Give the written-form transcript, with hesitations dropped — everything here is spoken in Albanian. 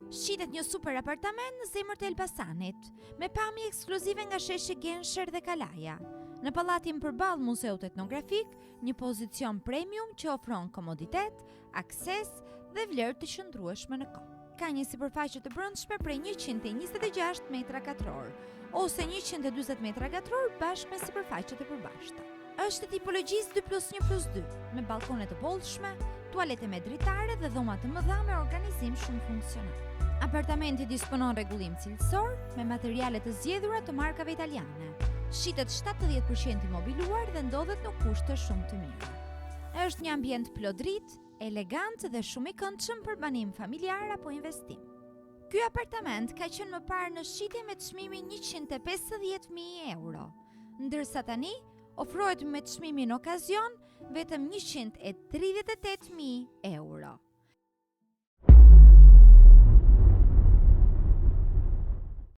Shitet një super apartament në zemër të Elbasanit, me pamje ekskluzive nga sheshi Gensher dhe Kalaja. Në pallatin përballë muzeut etnografik, një pozicion premium që ofron komoditet, akses dhe vlerë të qëndrueshme në kohë. Ka një sipërfaqe të brendshme prej 126 metra katror ose 140 metra katror bashkë me sipërfaqet e përbashkëta. Është tipologjisë 2+1+2, me balkone të bollshme, tualete me dritare dhe dhoma të mëdha me organizim shumë funksional. Apartamenti disponon rregullim cilësor me materiale të zgjedhura të markave italiane. Shitet 70% imobiluar dhe ndodhet në kushte shumë të mira. Është një ambient plot dritë, elegant dhe shumë i këndshëm për banim familjar apo investim. Ky apartament ka qenë më parë në shitje me çmimin 150.000 euro, ndërsa tani ofrohet me çmimin okazion vetëm 138.000 euro.